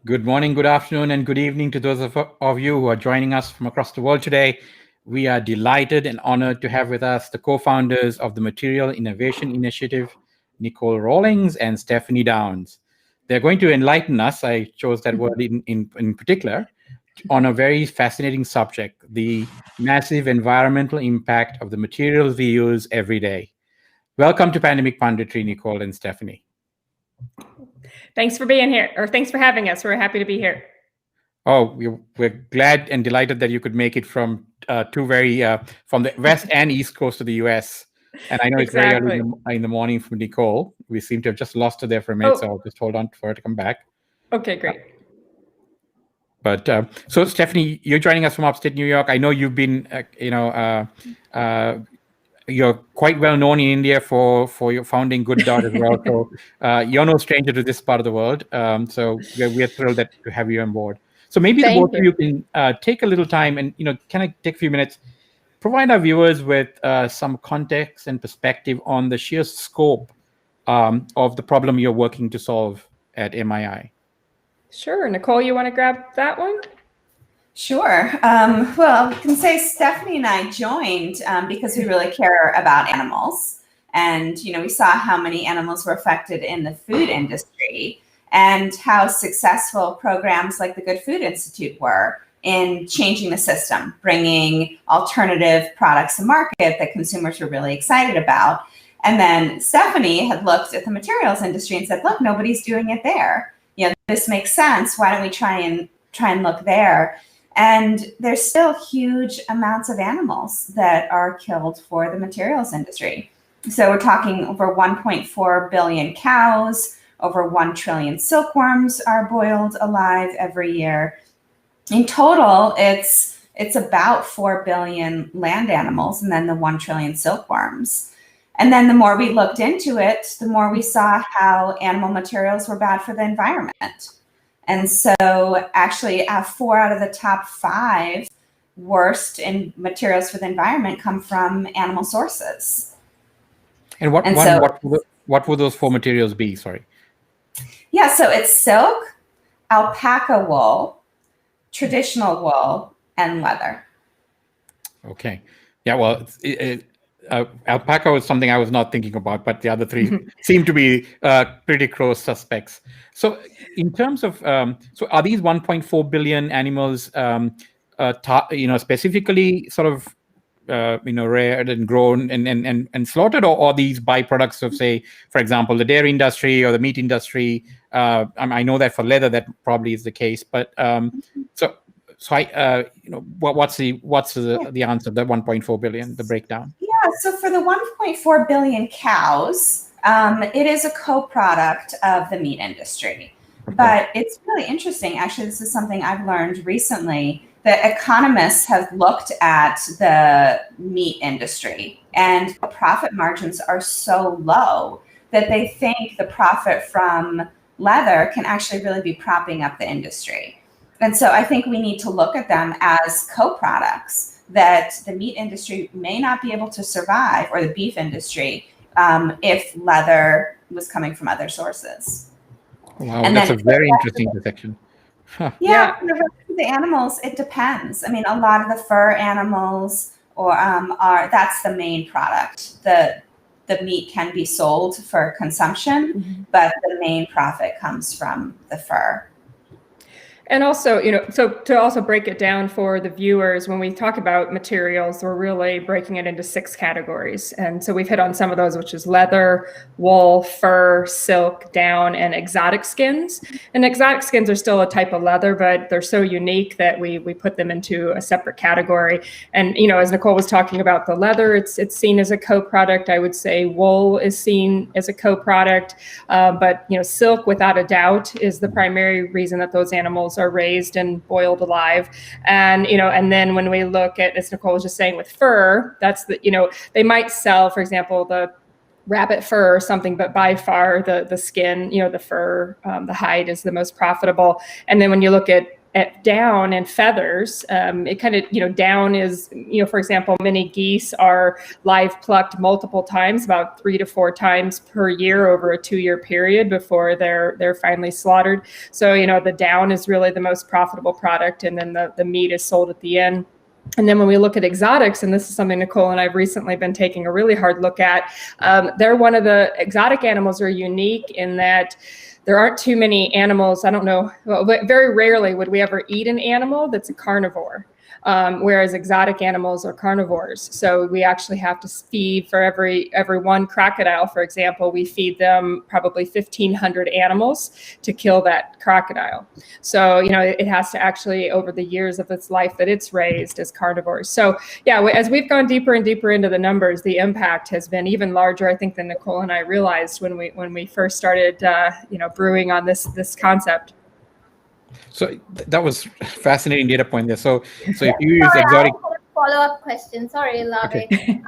Good morning, good afternoon, and good evening to those of you who are joining us from across the world today. We are delighted and honored to have with us the co-founders of the Material Innovation Initiative, Nicole Rawlings and Stephanie Downs. They're going to enlighten us, I chose that word in particular, on a very fascinating subject, the massive environmental impact of the materials we use every day. Welcome to Pandemic Punditry, Nicole and Stephanie. Thanks for being here, or thanks for having us. We're happy to be here. Oh, we're glad and delighted that you could make it from from the West and East Coast of the US. And I know it's very early in the morning from Nicole. We seem to have just lost her there for a minute, so I'll just hold on for her to come back. Okay, great. But so, Stephanie, you're joining us from upstate New York. I know you've been, you're quite well known in India for your founding Good Dot as well. So you're no stranger to this part of the world. So we're thrilled to have you on board. So maybe the both of you can take a little time and, can I take a few minutes, provide our viewers with some context and perspective on the sheer scope of the problem you're working to solve at MII. Sure. Nicole, you want to grab that one? Sure. Well, we can say Stephanie and I joined because we really care about animals. And, we saw how many animals were affected in the food industry and how successful programs like the Good Food Institute were in changing the system, bringing alternative products to market that consumers were really excited about. And then Stephanie had looked at the materials industry and said, look, nobody's doing it there. This makes sense. Why don't we try and look there? And there's still huge amounts of animals that are killed for the materials industry. So we're talking over 1.4 billion cows, over 1 trillion silkworms are boiled alive every year. In total, it's about 4 billion land animals and then the 1 trillion silkworms. And then the more we looked into it, the more we saw how animal materials were bad for the environment. And so actually 4 out of the top 5 worst in materials for the environment come from animal sources. And what would those 4 materials be? Sorry. Yeah, so it's silk, alpaca wool, traditional wool, and leather. Okay. Yeah, well, alpaca was something I was not thinking about, but the other 3 seem to be pretty close suspects. So in terms of, so are these 1.4 billion animals, specifically sort of, reared and grown and slaughtered, or these byproducts of, say, for example, the dairy industry or the meat industry? I know that for leather that probably is the case, but So what's the answer? The 1.4 billion, the breakdown. Yeah. So for the 1.4 billion cows, it is a co-product of the meat industry. But it's really interesting. Actually, this is something I've learned recently. That economists have looked at the meat industry, and the profit margins are so low that they think the profit from leather can actually really be propping up the industry. And so I think we need to look at them as co-products that the meat industry may not be able to survive, or the beef industry, if leather was coming from other sources. Wow, and that's a very interesting dissection. Huh. Yeah, the rest of the animals, it depends. I mean, a lot of the fur animals that's the main product. The meat can be sold for consumption, but the main profit comes from the fur. And also, so to also break it down for the viewers, when we talk about materials, we're really breaking it into 6 categories. And so we've hit on some of those, which is leather, wool, fur, silk, down, and exotic skins. And exotic skins are still a type of leather, but they're so unique that we put them into a separate category. And, as Nicole was talking about the leather, it's seen as a co-product. I would say wool is seen as a co-product, but, silk, without a doubt, is the primary reason that those animals are raised and boiled alive. And, and then when we look at, as Nicole was just saying with fur, that's they might sell, for example, the rabbit fur or something, but by far the skin, the fur, the hide is the most profitable. And then when you look at at down and feathers, it kind of, down is, for example, many geese are live plucked multiple times, about 3 to 4 times per year over a 2-year period before they're finally slaughtered. So, the down is really the most profitable product, and then the meat is sold at the end. And then when we look at exotics, and this is something Nicole and I've recently been taking a really hard look at, they're one of the exotic animals are unique in that there aren't too many animals. I don't know, but very rarely would we ever eat an animal that's a carnivore. Whereas exotic animals are carnivores. So we actually have to feed for every one crocodile, for example, we feed them probably 1,500 animals to kill that crocodile. So, it has to actually, over the years of its life that it's raised as carnivores. So yeah, as we've gone deeper and deeper into the numbers, the impact has been even larger, I think, than Nicole and I realized when we first started, brewing on this concept. So that was fascinating data point there. So if you use exotic follow-up question. Sorry, Lave. Okay.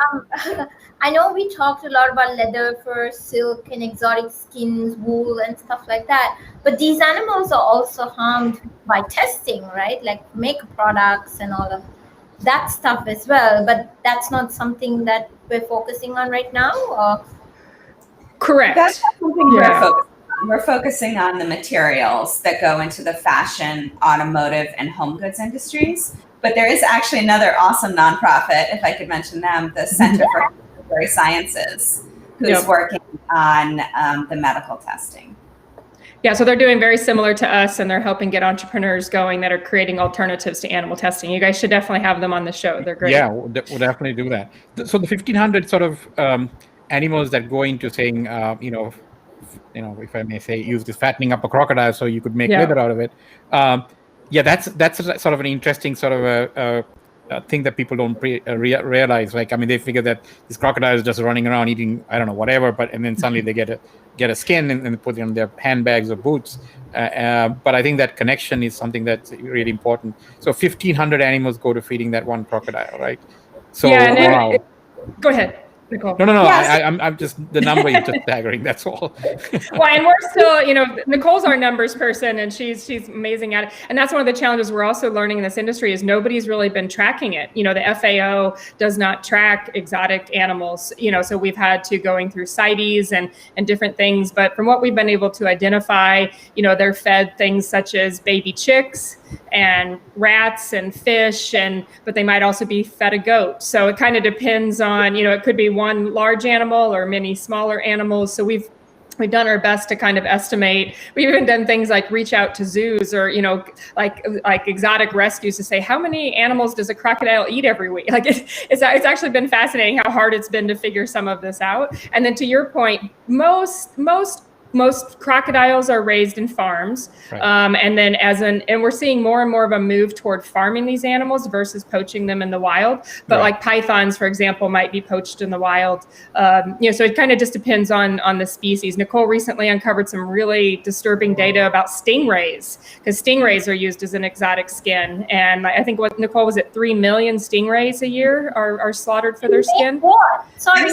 I know we talked a lot about leather, fur, silk, and exotic skins, wool, and stuff like that. But these animals are also harmed by testing, right? Like make products and all of that stuff as well. But that's not something that we're focusing on right now, or? Correct. That's not something we're focusing on. We're focusing on the materials that go into the fashion, automotive, and home goods industries. But there is actually another awesome nonprofit, if I could mention them, the Center for Contemporary Sciences, who's working on the medical testing. Yeah, so they're doing very similar to us, and they're helping get entrepreneurs going that are creating alternatives to animal testing. You guys should definitely have them on the show. They're great. Yeah, we'll definitely do that. So the 1,500 sort of animals that go into saying, if I may say, use this fattening up a crocodile so you could make leather out of it. That's sort of an interesting sort of a thing that people don't realize. Like, I mean, they figure that this crocodile is just running around eating, I don't know, whatever, and then suddenly they get a skin and put it on their handbags or boots. But I think that connection is something that's really important. So 1,500 animals go to feeding that one crocodile, right? So wow. Go ahead, Nicole. No. Yes. I'm just, the number is just staggering. That's all. Well, and we're still, Nicole's our numbers person, and she's amazing at it. And that's one of the challenges we're also learning in this industry is nobody's really been tracking it. The FAO does not track exotic animals. So we've had to going through CITES and different things. But from what we've been able to identify, they're fed things such as baby chicks and rats and fish, but they might also be fed a goat. So it kind of depends on, it could be one large animal or many smaller animals. So we've done our best to kind of estimate. We've even done things like reach out to zoos or, like exotic rescues to say, how many animals does a crocodile eat every week? Like it's actually been fascinating how hard it's been to figure some of this out. And then to your point, most crocodiles are raised in farms. Right. And then and we're seeing more and more of a move toward farming these animals versus poaching them in the wild. But like pythons, for example, might be poached in the wild. So it kind of just depends on the species. Nicole recently uncovered some really disturbing data about stingrays, because stingrays are used as an exotic skin. And I think Nicole, was it 3 million stingrays a year are slaughtered for their skin? Sorry,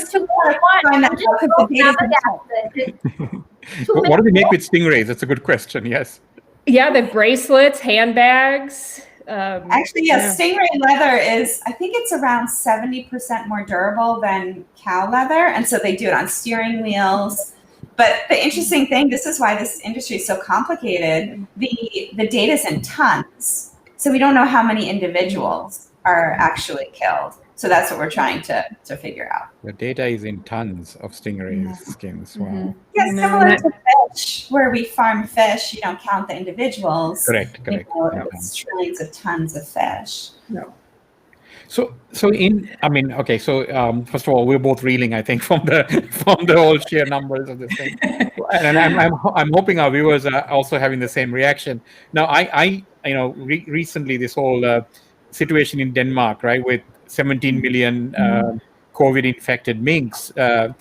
what do they make with stingrays? That's a good question. Yes. Yeah, the bracelets, handbags. Actually, yes, stingray leather is, I think it's around 70% more durable than cow leather. And so they do it on steering wheels. But the interesting thing, this is why this industry is so complicated. The data is in tons. So we don't know how many individuals are actually killed. So that's what we're trying to figure out. The data is in tons of stingray skins. Wow. Yeah, similar to fish, where we farm fish, you don't count the individuals. Correct. It's trillions of tons of fish. No. So first of all, we're both reeling, I think, from the whole sheer numbers of this thing, and I'm hoping our viewers are also having the same reaction. Now, recently this whole situation in Denmark, right, with 17 million COVID-infected minks. My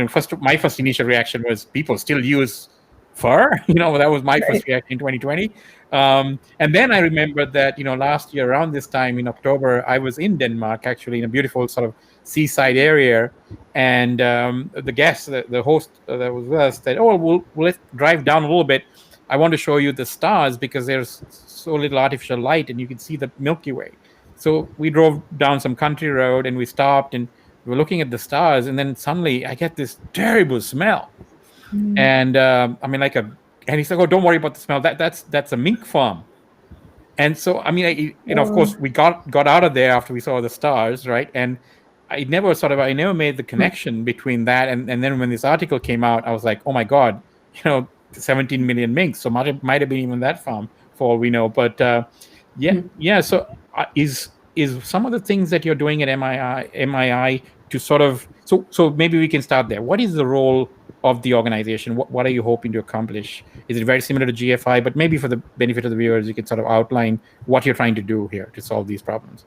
first initial reaction was people still use fur. That was my first reaction in 2020. And then I remembered that last year around this time in October, I was in Denmark, actually in a beautiful sort of seaside area, and the host that was with us said, "Oh, let's drive down a little bit I want to show you the stars because there's so little artificial light and you can see the Milky Way. So we drove down some country road and we stopped and we were looking at the stars, and then suddenly I get this terrible smell. And I mean, and he's like, "Oh, don't worry about the smell. That's a mink farm." And so, I mean, of course, we got out of there after we saw the stars, right? And I never made the connection between that and then when this article came out, I was like, oh my God, 17 million minks. So might have been even that farm for all we know. But yeah. So is some of the things that you're doing at MII to sort of so maybe we can start there. What is the role of the organization? What are you hoping to accomplish? Is it very similar to GFI? But maybe for the benefit of the viewers, you can sort of outline what you're trying to do here to solve these problems.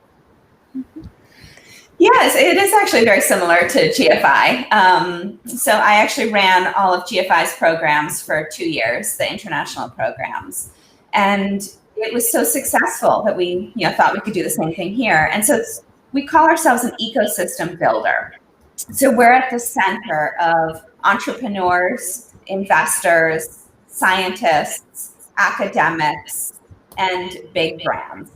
Yes, it is actually very similar to GFI. So I actually ran all of GFI's programs for 2 years, the international programs. And it was so successful that we thought we could do the same thing here. And so we call ourselves an ecosystem builder. So we're at the center of entrepreneurs, investors, scientists, academics, and big brands.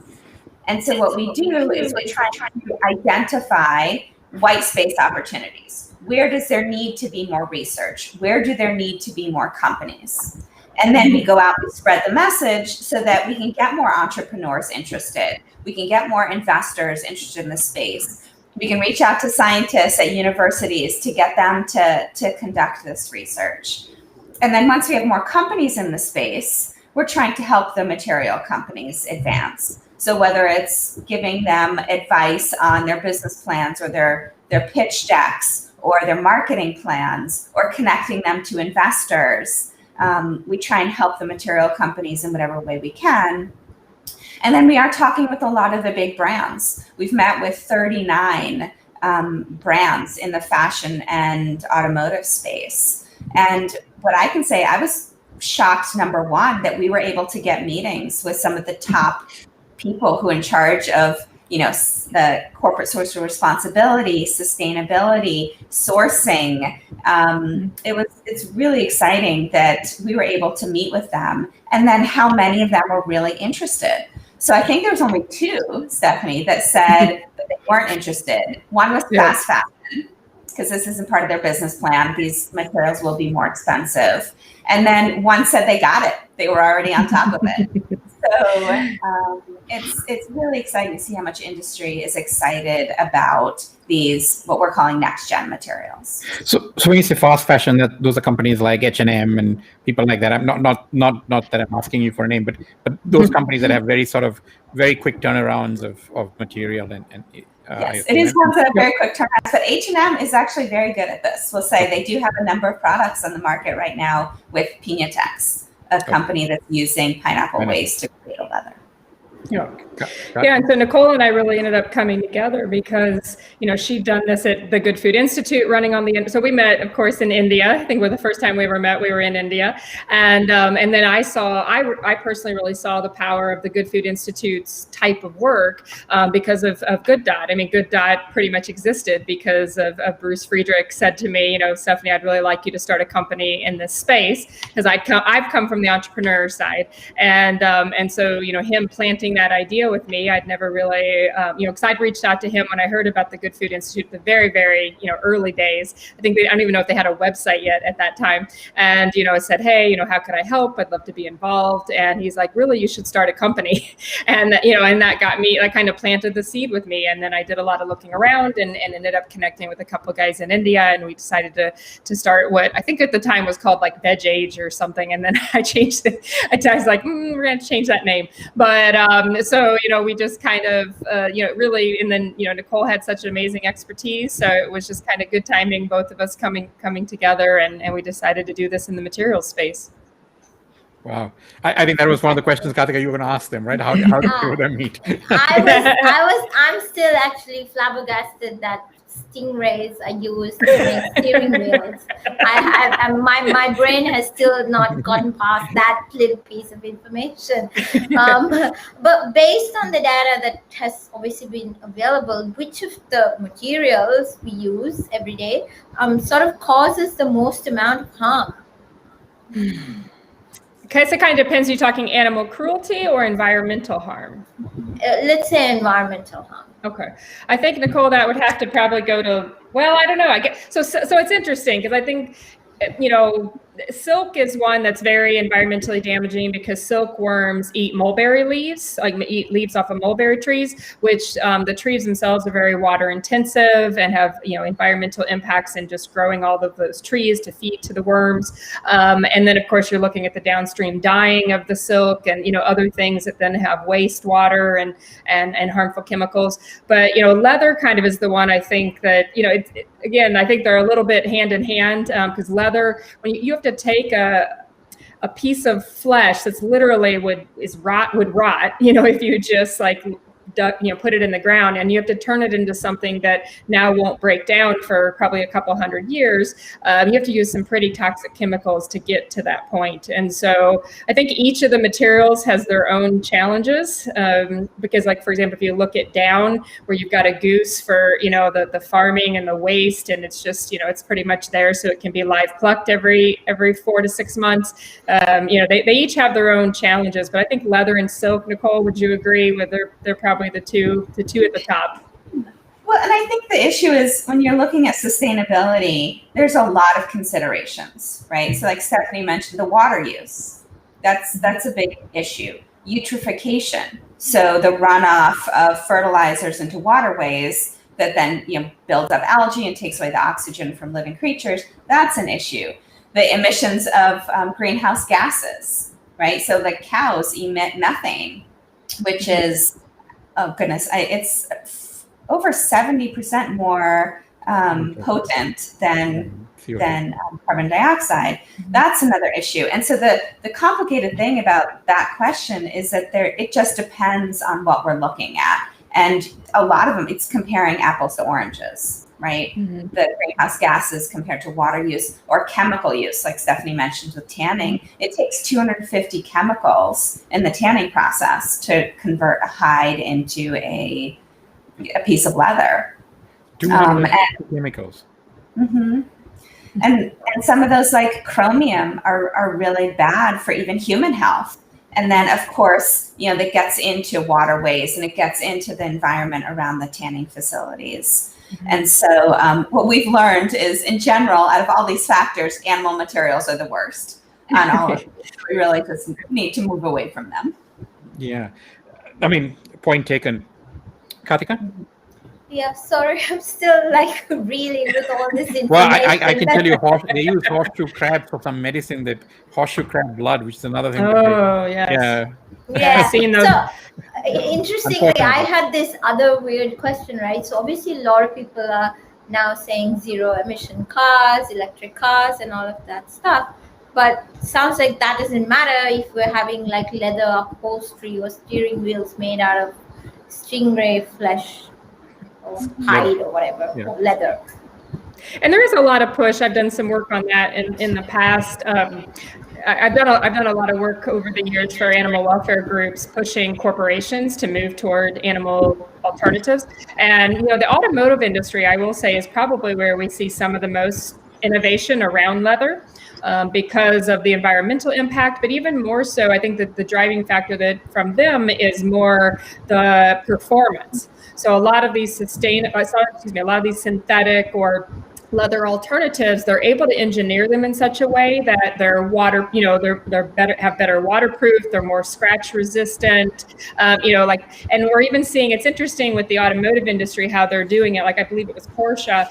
And so what we do is we try to identify white space opportunities. Where does there need to be more research? Where do there need to be more companies? And then we go out and spread the message so that we can get more entrepreneurs interested. We can get more investors interested in the space. We can reach out to scientists at universities to get them to conduct this research. And then once we have more companies in the space, we're trying to help the material companies advance. So whether it's giving them advice on their business plans or their pitch decks or their marketing plans or connecting them to investors, we try and help the material companies in whatever way we can. And then we are talking with a lot of the big brands. We've met with 39 brands in the fashion and automotive space. And what I can say, I was shocked, number one, that we were able to get meetings with some of the top people who are in charge of, the corporate social responsibility, sustainability, sourcing. It's really exciting that we were able to meet with them, and then how many of them were really interested. So I think there was only 2, Stephanie, that said that they weren't interested. One was fast fashion, because this isn't part of their business plan. These materials will be more expensive. And then one said they got it. They were already on top of it. So it's really exciting to see how much industry is excited about these, what we're calling next gen materials. So when you say fast fashion, those are companies like H&M and people like that. I'm not that I'm asking you for a name, but those companies that have very quick turnarounds of material and yes, it is ones that have very quick turnarounds, but H&M is actually very good at this. We'll say they do have a number of products on the market right now with Pinatex, a company that's using pineapple waste to create a leather. Yeah, and so Nicole and I really ended up coming together because she'd done this at the Good Food Institute, running on the. So we met, of course, in India. I think the first time we ever met, we were in India, and then I personally really saw the power of the Good Food Institute's type of work because of Good Dot. I mean, Good Dot pretty much existed because of Bruce Friedrich said to me, Stephanie, I'd really like you to start a company in this space because I've come from the entrepreneur side, and so him planting that idea with me, I'd never really, because I'd reached out to him when I heard about the Good Food Institute, the very, very, early days. I don't even know if they had a website yet at that time. And, I said, hey, how could I help? I'd love to be involved. And he's like, really, you should start a company. And, and that got me, kind of planted the seed with me. And then I did a lot of looking around and ended up connecting with a couple of guys in India. And we decided to start what I think at the time was called like Veg Age or something. And then I changed it. I was like, we're going to change that name. But, so, we just kind of, really, and then, Nicole had such amazing expertise. So it was just kind of good timing, both of us coming together, and we decided to do this in the materials space. Wow. I think that was one of the questions, Karthika, you were going to ask them, right? How did you them meet? I'm still actually flabbergasted that stingrays are used to make steering wheels. My brain has still not gotten past that little piece of information. But based on the data that has obviously been available, which of the materials we use every day sort of causes the most amount of harm? Okay, so it kind of depends. Are you talking animal cruelty or environmental harm? Let's say environmental harm. Okay. I think, Nicole, that would have to probably go to, well, I don't know. I get so it's interesting because I think, silk is one that's very environmentally damaging because silkworms eat mulberry leaves, like eat leaves off of mulberry trees, which the trees themselves are very water intensive and have, environmental impacts in just growing all of those trees to feed to the worms. And then, of course, you're looking at the downstream dyeing of the silk and, other things that then have wastewater and harmful chemicals. But, leather kind of is the one I think that, again, I think they're a little bit hand in hand because leather, when you have to take a piece of flesh that's literally would rot, if you just like put it in the ground, and you have to turn it into something that now won't break down for probably a couple hundred years. You have to use some pretty toxic chemicals to get to that point. And so I think each of the materials has their own challenges because, like, for example, if you look at down where you've got a goose for, the farming and the waste, and it's just, it's pretty much there. So it can be live plucked every 4 to 6 months. They each have their own challenges, but I think leather and silk, Nicole, would you agree with they're probably the two at the top? Well, and I think the issue is when you're looking at sustainability, there's a lot of considerations, right? So like Stephanie mentioned, the water use, that's a big issue. Eutrophication, so the runoff of fertilizers into waterways that then builds up algae and takes away the oxygen from living creatures, that's an issue. The emissions of greenhouse gases, right? So like cows emit methane, which is, oh goodness, it's over 70% more potent than carbon dioxide. That's another issue. And so the complicated thing about that question is that it just depends on what we're looking at. And a lot of them, it's comparing apples to oranges, right? Mm-hmm. The greenhouse gases compared to water use or chemical use, like Stephanie mentioned with tanning. It takes 250 chemicals in the tanning process to convert a hide into a piece of leather. 250 chemicals. Mm-hmm. And some of those, like chromium, are really bad for even human health. And then, of course, that gets into waterways and it gets into the environment around the tanning facilities. Mm-hmm. And so what we've learned is, in general, out of all these factors, animal materials are the worst on all of them. We really just need to move away from them. Yeah. I mean, point taken. Karthika? Yeah, sorry, I'm still like reeling with all this information. Well, I can tell you, they use horseshoe crab for some medicine, the horseshoe crab blood, which is another thing. Oh, yes. Yeah. I've seen those. So, interestingly, I had this other weird question, right? So obviously a lot of people are now saying zero emission cars, electric cars, and all of that stuff. But sounds like that doesn't matter if we're having like leather upholstery or steering wheels made out of stingray flesh or hide or whatever, or leather. And there is a lot of push. I've done some work on that in the past. I've done a lot of work over the years for animal welfare groups, pushing corporations to move toward animal alternatives. And the automotive industry, I will say, is probably where we see some of the most innovation around leather. Because of the environmental impact, but even more so, I think that the driving factor that from them is more the performance. So a lot of these synthetic or leather alternatives, they're able to engineer them in such a way that they're water, they're better, have better waterproof, they're more scratch resistant, and we're even seeing, it's interesting with the automotive industry, how they're doing it. Like I believe it was Porsche,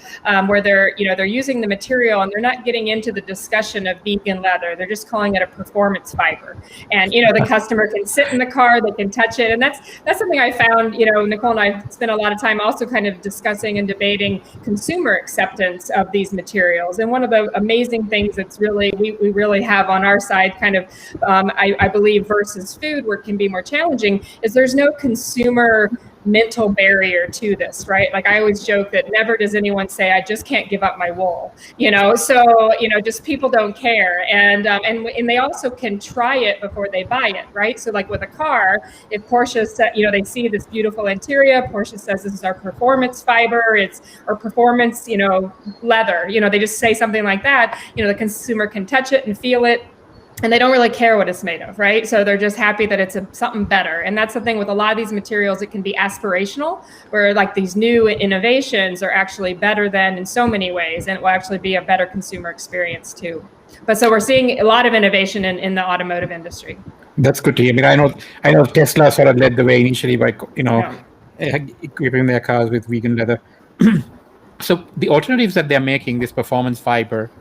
where they're using the material and they're not getting into the discussion of vegan leather. They're just calling it a performance fiber. And, the customer can sit in the car, they can touch it. And that's something I found, Nicole and I spent a lot of time also kind of discussing and debating consumer acceptance of these materials. And one of the amazing things that's really, we really have on our side kind of, I believe versus food, where it can be more challenging, is there's no consumer mental barrier to this, right? Like I always joke that never does anyone say, I just can't give up my wool, so, just people don't care. And they also can try it before they buy it, right? So like with a car, if Porsche said, they see this beautiful interior, Porsche says this is our performance fiber, it's our performance, leather, they just say something like that, the consumer can touch it and feel it. and they don't really care what it's made of, right? So they're just happy that it's something better. And that's the thing with a lot of these materials, it can be aspirational, where like these new innovations are actually better than in so many ways, and it will actually be a better consumer experience too. But so we're seeing a lot of innovation in the automotive industry. That's good to hear. I mean, I know Tesla sort of led the way initially by, equipping their cars with vegan leather. So the alternatives that they're making, this performance fiber,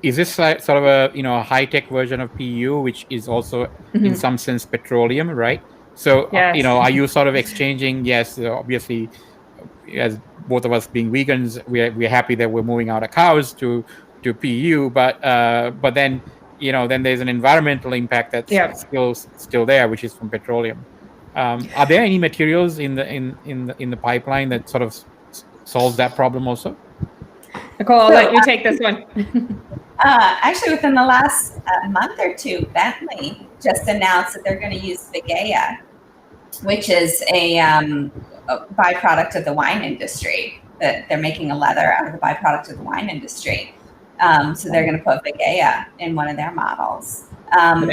is this sort of a high-tech version of PU, which is also in some sense petroleum, right? So Yes. Are you sort of exchanging? Yes, obviously, as both of us being vegans, we're happy that we're moving out of cows to PU, but then then there's an environmental impact that's still there, which is from petroleum. Are there any materials in the pipeline that sort of solves that problem also? Nicole, I'll let you take this one. Actually, within the last month or two, Bentley just announced that they're going to use Vigea, which is a byproduct of the wine industry. That they're making a leather out of the byproduct of the wine industry. So they're going to put Vigea in one of their models. How do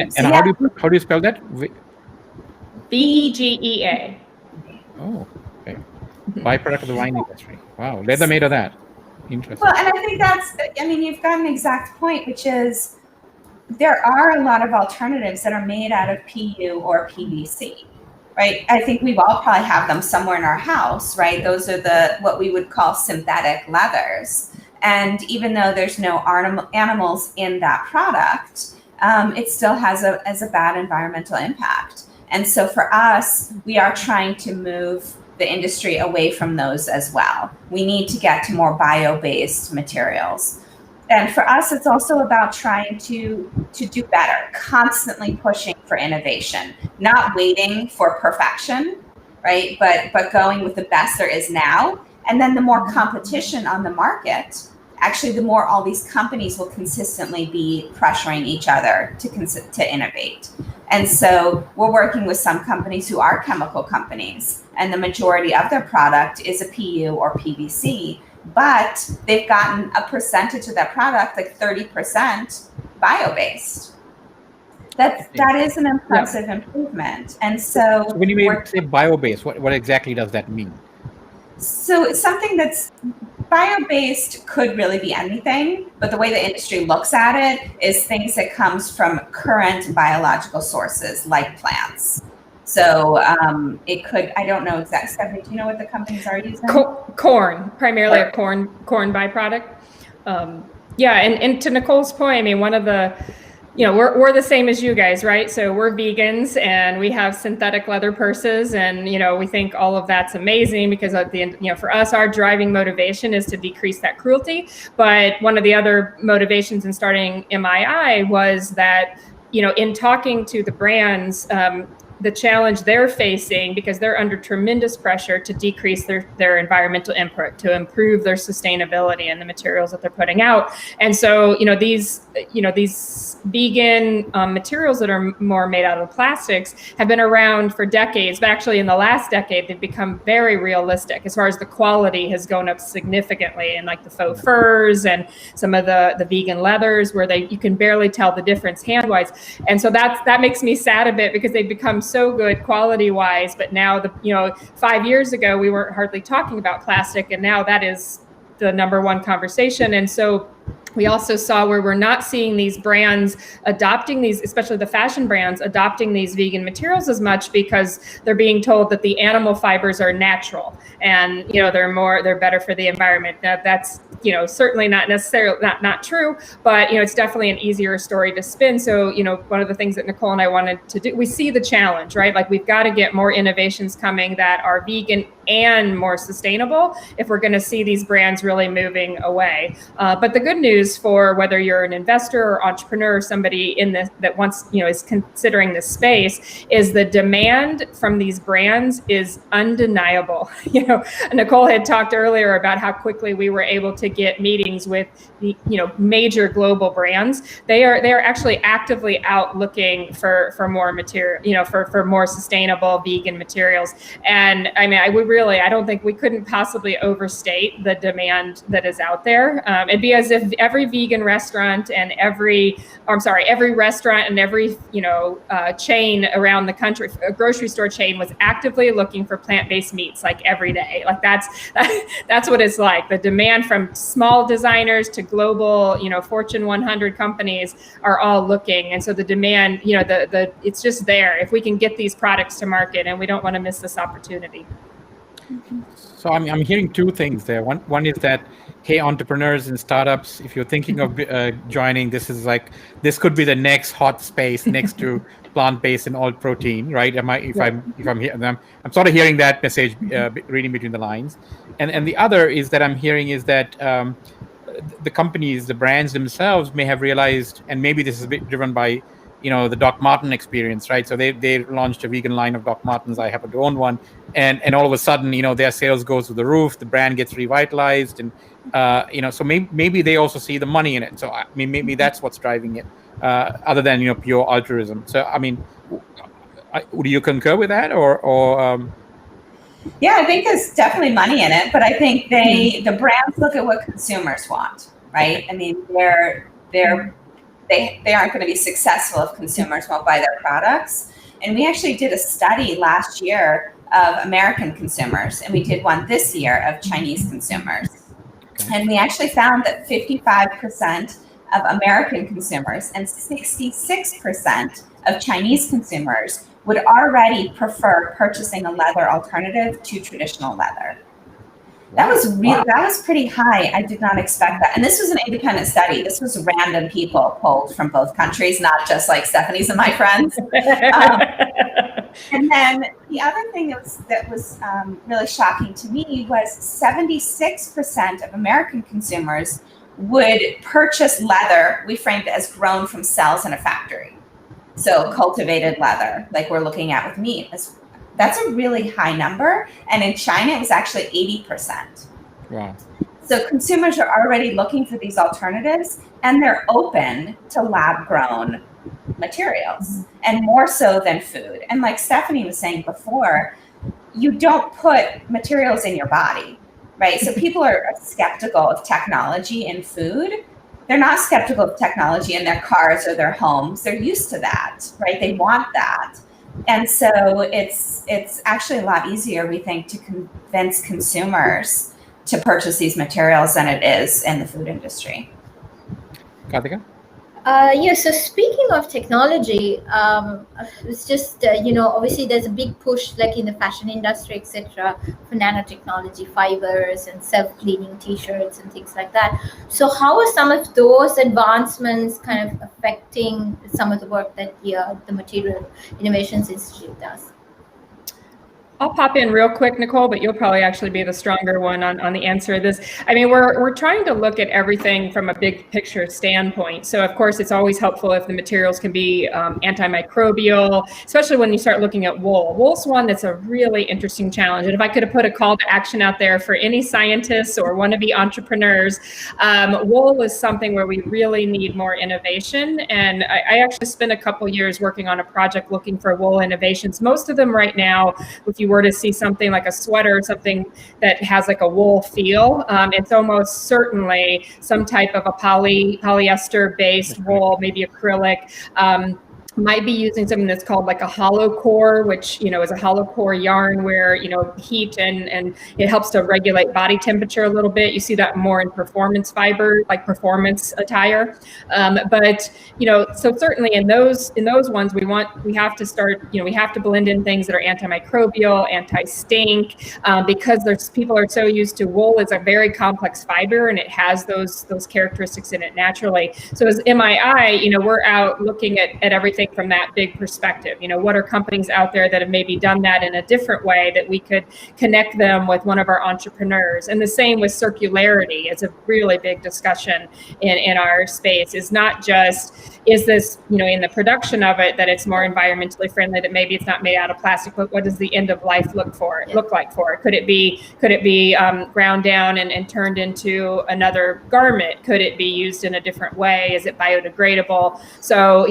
you spell that? Vigea. Oh, okay. Byproduct of the wine industry. Wow, leather made of that. Interesting. Well, and I think you've got an exact point, which is there are a lot of alternatives that are made out of PU or PVC, right? I think we've all probably have them somewhere in our house, right? Those are what we would call synthetic leathers. And even though there's no animals in that product, it still has a bad environmental impact. And so for us, we are trying to move the industry away from those as well. We need to get to more bio-based materials. And for us, it's also about trying to do better, constantly pushing for innovation, not waiting for perfection, right? But going with the best there is now. And then the more competition on the market, actually, the more all these companies will consistently be pressuring each other to innovate. And so we're working with some companies who are chemical companies, and the majority of their product is a PU or PVC, but they've gotten a percentage of that product, like 30% bio-based. That is an impressive improvement. And so when you say bio-based, what exactly does that mean? So it's something that's bio-based could really be anything, but the way the industry looks at it is things that comes from current biological sources like plants. So it could, I don't know exactly, Stephanie, do you know what the companies are using? Corn, primarily a corn byproduct. And to Nicole's point, I mean, one of the, we're the same as you guys, right? So we're vegans and we have synthetic leather purses, and we think all of that's amazing because at the end, for us, our driving motivation is to decrease that cruelty. But one of the other motivations in starting MII was that, in talking to the brands, the challenge they're facing, because they're under tremendous pressure to decrease their environmental input, to improve their sustainability and the materials that they're putting out. And so, these vegan materials that are more made out of plastics have been around for decades, but actually in the last decade, they've become very realistic as far as the quality has gone up significantly, and like the faux furs and some of the vegan leathers where you can barely tell the difference hand-wise. And so that makes me sad a bit, because they've become so good quality-wise, but now 5 years ago, we weren't hardly talking about plastic, and now that is the number one conversation. And so we also saw where we're not seeing these brands adopting these, especially the fashion brands, adopting these vegan materials as much, because they're being told that the animal fibers are natural and, they're better for the environment. That's, certainly not necessarily not true, but, it's definitely an easier story to spin. So, one of the things that Nicole and I wanted to do, we see the challenge, right? Like, we've got to get more innovations coming that are vegan and more sustainable if we're going to see these brands really moving away. But the good news for whether you're an investor or entrepreneur or somebody in this that wants, is considering this space, is the demand from these brands is undeniable. Nicole had talked earlier about how quickly we were able to get meetings with the, major global brands. They are actually actively out looking for more material, for more sustainable vegan materials. And I mean, we really, I don't think we couldn't possibly overstate the demand that is out there. It'd be as if every vegan restaurant and every restaurant and every chain around the country, a grocery store chain, was actively looking for plant-based meats like every day. Like that's what it's like. The demand from small designers to global, Fortune 100 companies are all looking, and so the demand, it's just there. If we can get these products to market, and we don't want to miss this opportunity. So I'm hearing two things there. One is that, hey, entrepreneurs and startups, if you're thinking of joining, this could be the next hot space next to plant-based and all protein, right? I'm sort of hearing that message, reading between the lines, and the other is that I'm hearing is that the companies, the brands themselves may have realized, and maybe this is a bit driven by the Doc Marten experience, right? So they launched a vegan line of Doc Martens. I happen to own one, and all of a sudden, their sales goes to the roof. The brand gets revitalized, and so maybe they also see the money in it. So I mean, maybe that's what's driving it, other than pure altruism. So I mean, do you concur with that, or? Yeah, I think there's definitely money in it, but I think the brands look at what consumers want, right? I mean, they aren't going to be successful if consumers won't buy their products. And we actually did a study last year of American consumers, and we did one this year of Chinese consumers. Okay. And we actually found that 55% of American consumers and 66% of Chinese consumers would already prefer purchasing a leather alternative to traditional leather. That was pretty high. I did not expect that. And this was an independent study. This was random people polled from both countries, not just like Stephanie's and my friends. And then the other thing that was really shocking to me was 76% of American consumers would purchase leather. We framed it as grown from cells in a factory. So cultivated leather, like we're looking at with meat. That's a really high number. And in China, it was actually 80%. Wow. So consumers are already looking for these alternatives, and they're open to lab-grown materials, and more so than food. And like Stephanie was saying before, you don't put materials in your body, right? So people are skeptical of technology in food. They're not skeptical of technology in their cars or their homes. They're used to that, right? They want that. And so it's actually a lot easier, we think, to convince consumers to purchase these materials than it is in the food industry. Karthika? So speaking of technology, it's just, obviously there's a big push like in the fashion industry, etc., for nanotechnology, fibers and self-cleaning t-shirts and things like that. So how are some of those advancements kind of affecting some of the work that the Material Innovations Institute does? I'll pop in real quick, Nicole, but you'll probably actually be the stronger one on the answer to this. I mean, we're trying to look at everything from a big picture standpoint. So of course, it's always helpful if the materials can be antimicrobial, especially when you start looking at wool. Wool's one that's a really interesting challenge. And if I could have put a call to action out there for any scientists or wannabe entrepreneurs, wool is something where we really need more innovation. And I actually spent a couple years working on a project looking for wool innovations. Most of them right now, if you were to see something like a sweater or something that has like a wool feel, it's almost certainly some type of a polyester based wool, maybe acrylic. Might be using something that's called like a hollow core, which, is a hollow core yarn where, heat and it helps to regulate body temperature a little bit. You see that more in performance fiber, like performance attire. But so certainly in those ones, we have to start, we have to blend in things that are antimicrobial, anti-stink, because people are so used to wool is a very complex fiber and it has those characteristics in it naturally. So as MII, we're out looking at everything from that big perspective. What are companies out there that have maybe done that in a different way that we could connect them with one of our entrepreneurs? And the same with circularity. It's a really big discussion in our space. Is not just, is this, in the production of it that it's more environmentally friendly, that maybe it's not made out of plastic, but what does the end of life look like for it? Could it be ground down and turned into another garment? Could it be used in a different way? Is it biodegradable? So,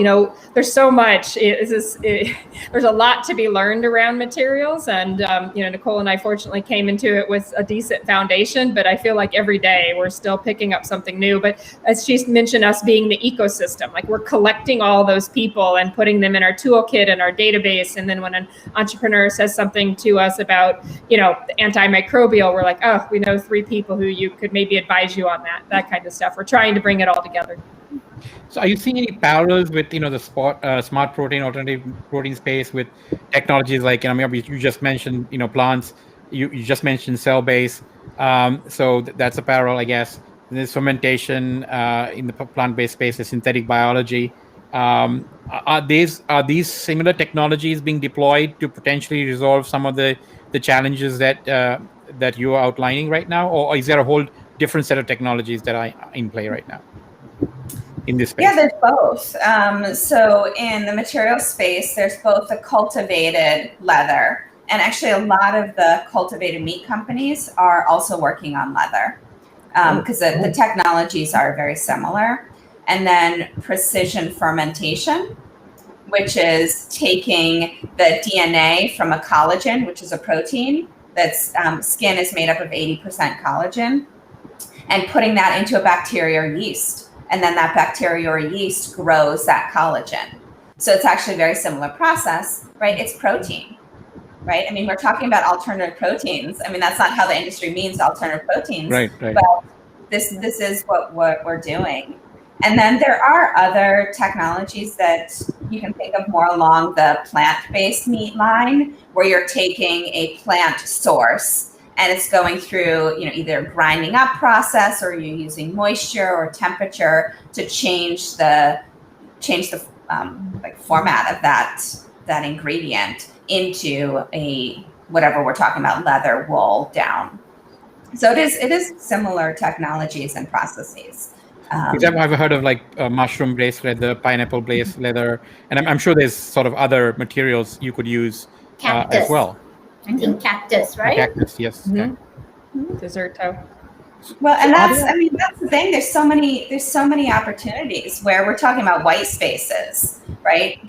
there's so so much. There's a lot to be learned around materials, and Nicole and I fortunately came into it with a decent foundation. But I feel like every day we're still picking up something new. But as she mentioned, us being the ecosystem, like we're collecting all those people and putting them in our toolkit and our database. And then when an entrepreneur says something to us about antimicrobial, we're like, oh, we know 3 people who you could maybe advise you on that kind of stuff. We're trying to bring it all together. So are you seeing any parallels with, the smart protein, alternative protein space with technologies like, you just mentioned, plants, you just mentioned cell-based. So that's a parallel, I guess. There's fermentation in the plant-based space, the synthetic biology. Are these similar technologies being deployed to potentially resolve some of the challenges that you are outlining right now? Or is there a whole different set of technologies that are in play right now in this space? Yeah, there's both. So in the material space, there's both the cultivated leather, and actually a lot of the cultivated meat companies are also working on leather because the technologies are very similar. And then precision fermentation, which is taking the DNA from a collagen, which is a protein that's skin is made up of 80% collagen, and putting that into a bacteria or yeast. And then that bacteria or yeast grows that collagen. So it's actually a very similar process, right? It's protein, right? I mean, we're talking about alternative proteins. I mean, that's not how the industry means alternative proteins. Right. But this is what we're doing. And then there are other technologies that you can think of more along the plant-based meat line, where you're taking a plant source and it's going through, either grinding up process, or you're using moisture or temperature to change the format of that ingredient into a whatever we're talking about, leather, wool, down. So it is similar technologies and processes. I've heard of mushroom-based leather, pineapple-based leather, and I'm sure there's sort of other materials you could use as well. I think cactus, right? Cactus, yes. Mm-hmm. Desert toe. Well, and that's the thing. There's so many opportunities where we're talking about white spaces, right?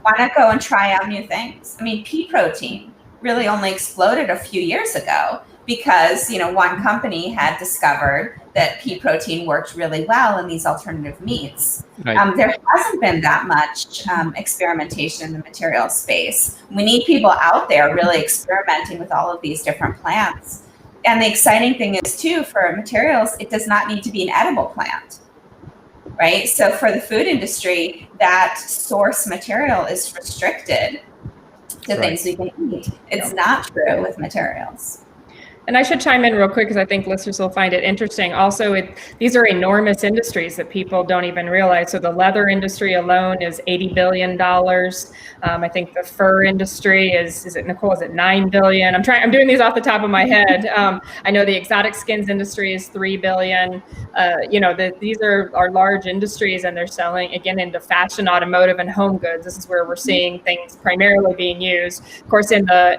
Why not go and try out new things? I mean, pea protein really only exploded a few years ago because, one company had discovered that pea protein worked really well in these alternative meats. Right. There hasn't been that much experimentation in the material space. We need people out there really experimenting with all of these different plants. And the exciting thing is, too, for materials, it does not need to be an edible plant, right? So for the food industry, that source material is restricted to things we can eat. It's not true with materials. And I should chime in real quick because I think listeners will find it interesting. Also, these are enormous industries that people don't even realize. So the leather industry alone is $80 billion. I think the fur industry is it Nicole? Is it $9 billion? I'm doing these off the top of my head. I know the exotic skins industry is $3 billion. These are large industries, and they're selling again into fashion, automotive, and home goods. This is where we're seeing things primarily being used. Of course, in the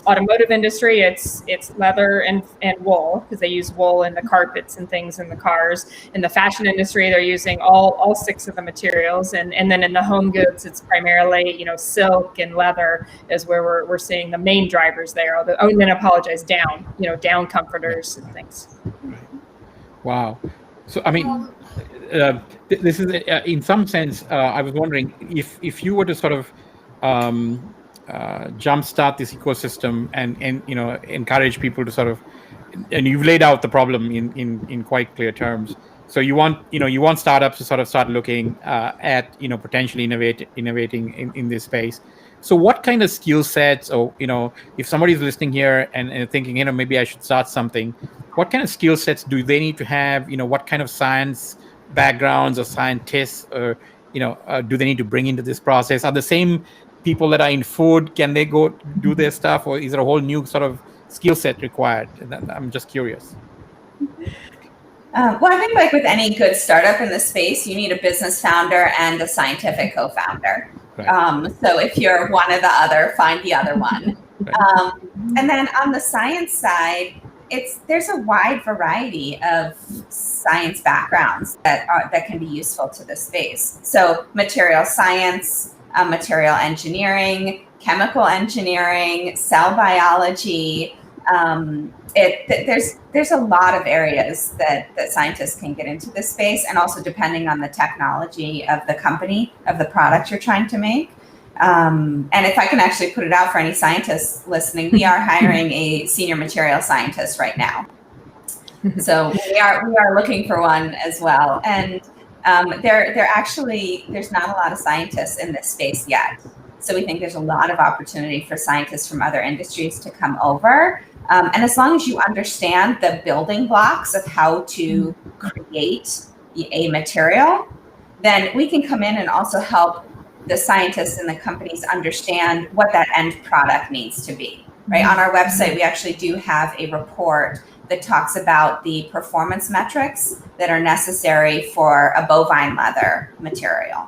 automotive industry, it's leather and wool, because they use wool in the carpets and things in the cars. In the fashion industry, they're using all 6 of the materials, and then in the home goods, it's primarily silk and leather is where we're seeing the main drivers there. And then down comforters and things. Wow. So I mean, this is in some sense. I was wondering if you were to sort of jumpstart this ecosystem and encourage people to sort of, and you've laid out the problem in quite clear terms. So you want startups to sort of start looking at potentially innovating in this space. So what kind of skill sets, or if somebody's listening here and thinking maybe I should start something, what kind of skill sets do they need to have? What kind of science backgrounds or scientists or do they need to bring into this process? Are the same people that are in food, can they go do their stuff, or is there a whole new sort of skill set required? I'm just curious. Well, I think with any good startup in the space, you need a business founder and a scientific co-founder. Right. So if you're one or the other, find the other one. Right. And then on the science side, there's a wide variety of science backgrounds that can be useful to this space. So material science, material engineering, chemical engineering, cell biology. There's a lot of areas that scientists can get into this space, and also depending on the technology of the company, of the product you're trying to make. And if I can actually put it out for any scientists listening, we are hiring a senior material scientist right now. So we are looking for one as well. And there's not a lot of scientists in this space yet. So we think there's a lot of opportunity for scientists from other industries to come over. And as long as you understand the building blocks of how to create a material, then we can come in and also help the scientists and the companies understand what that end product needs to be, right? On our website, we actually do have a report that talks about the performance metrics that are necessary for a bovine leather material,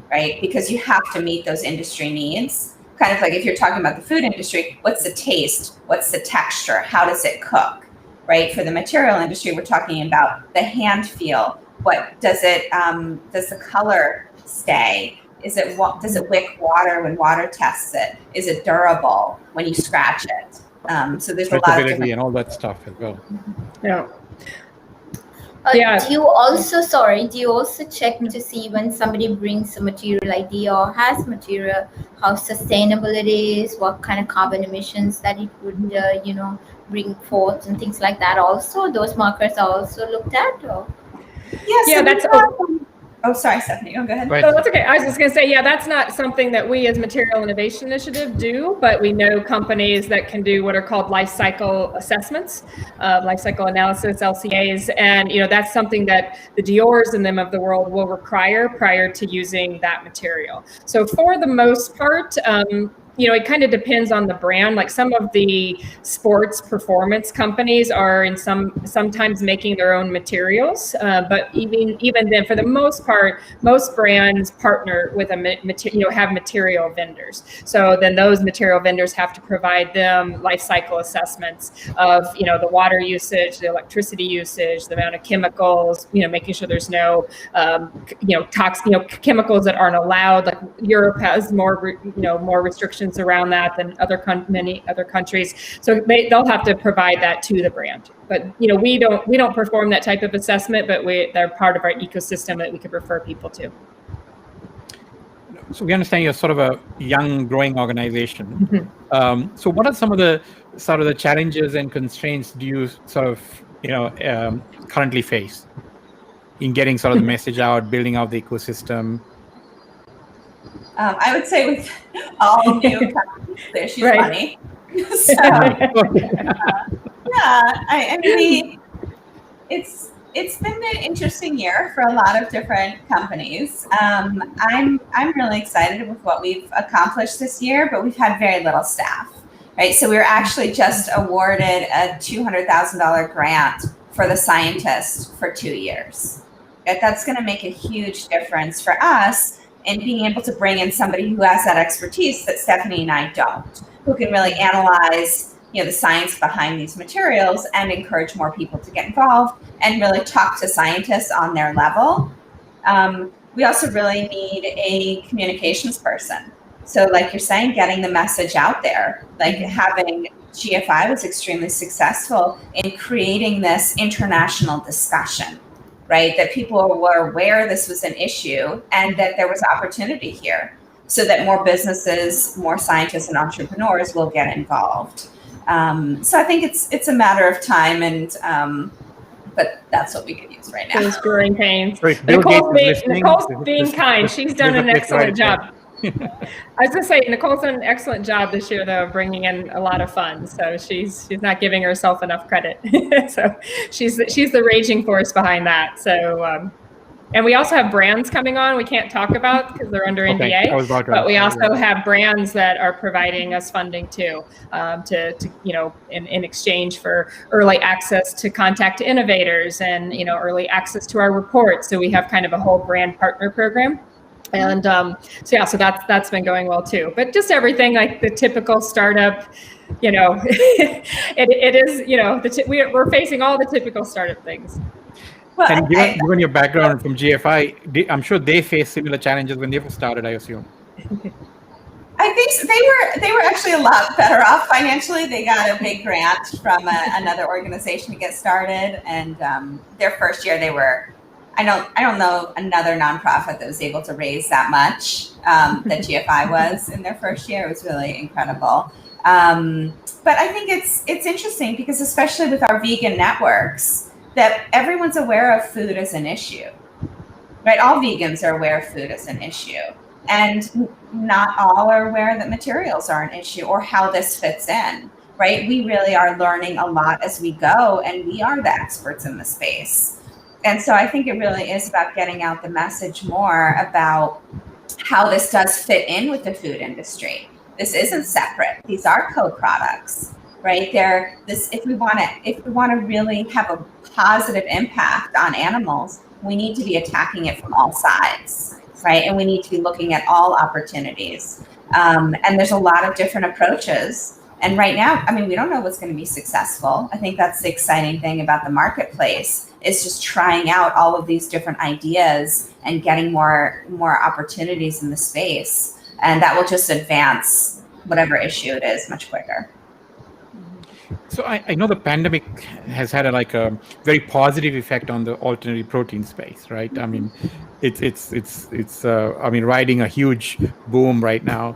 right? Because you have to meet those industry needs. Kind of like if you're talking about the food industry, what's the taste? What's the texture? How does it cook, right? For the material industry, we're talking about the hand feel. What does the color stay? Does it wick water when water tests it? Is it durable when you scratch it? So there's a lot of different and all that stuff as well. Yeah. Do you also check to see when somebody brings a material idea or has material, how sustainable it is, what kind of carbon emissions that it would, bring forth and things like that? Also, those markers are also looked at. Or? Yeah, that's. Oh, sorry, Stephanie. Oh, go ahead. Right. So that's okay. I was just going to say, that's not something that we as Material Innovation Initiative do, but we know companies that can do what are called life cycle assessments, life cycle analysis, LCAs. And, that's something that the Dior's and them of the world will require prior to using that material. So for the most part, it kind of depends on the brand. Like some of the sports performance companies are sometimes making their own materials, but even then, for the most part, most brands partner with have material vendors. So then those material vendors have to provide them life cycle assessments of the water usage, the electricity usage, the amount of chemicals, making sure there's no toxic chemicals that aren't allowed. Like Europe has more restrictions around that than many other countries. So they'll have to provide that to the brand. But we don't perform that type of assessment, but they're part of our ecosystem that we could refer people to. So we understand you're sort of a young, growing organization. So what are some of the challenges and constraints do you currently face in getting sort of the message out, building out the ecosystem? I would say with all new companies, the issue is money. So, I mean, it's been an interesting year for a lot of different companies. I'm really excited with what we've accomplished this year, but we've had very little staff, right? So we were actually just awarded a $200,000 grant for the scientists for 2 years. That's going to make a huge difference for us and being able to bring in somebody who has that expertise that Stephanie and I don't, who can really analyze, the science behind these materials and encourage more people to get involved and really talk to scientists on their level. We also really need a communications person. So like you're saying, getting the message out there, like having GFI was extremely successful in creating this international discussion, right? That people were aware this was an issue and that there was opportunity here so that more businesses, more scientists and entrepreneurs will get involved. So I think it's a matter of time, but that's what we could use right now. Those growing pains. Nicole's being kind. She's done an excellent job. I was going to say, Nicole's done an excellent job this year, though, of bringing in a lot of funds. So she's not giving herself enough credit. So she's the raging force behind that. So, and we also have brands coming on we can't talk about because they're under NDA. But we also have brands that are providing us funding too, in exchange for early access to contact innovators and early access to our reports. So we have kind of a whole brand partner program. And so that's been going well too. But just everything like the typical startup, it is, we're facing all the typical startup things. Well, and given your background from GFI, I'm sure they faced similar challenges when they first started, I assume. I think they were actually a lot better off financially. They got a big grant from another organization to get started, and their first year they were. I don't know another nonprofit that was able to raise that much that GFI was in their first year. It was really incredible. But I think it's interesting because especially with our vegan networks, that everyone's aware of food as an issue, right? All vegans are aware of food as an issue. And not all are aware that materials are an issue or how this fits in, right? We really are learning a lot as we go, and we are the experts in the space. And so I think it really is about getting out the message more about how this does fit in with the food industry. This isn't separate. These are co-products, right? If we want to really have a positive impact on animals, we need to be attacking it from all sides, right? And we need to be looking at all opportunities. And there's a lot of different approaches. And right now, I mean, we don't know what's going to be successful. I think that's the exciting thing about the marketplace, is just trying out all of these different ideas and getting more opportunities in the space. And that will just advance whatever issue it is much quicker. So I know the pandemic has had a very positive effect on the alternative protein space, right? I mean, it's riding a huge boom right now.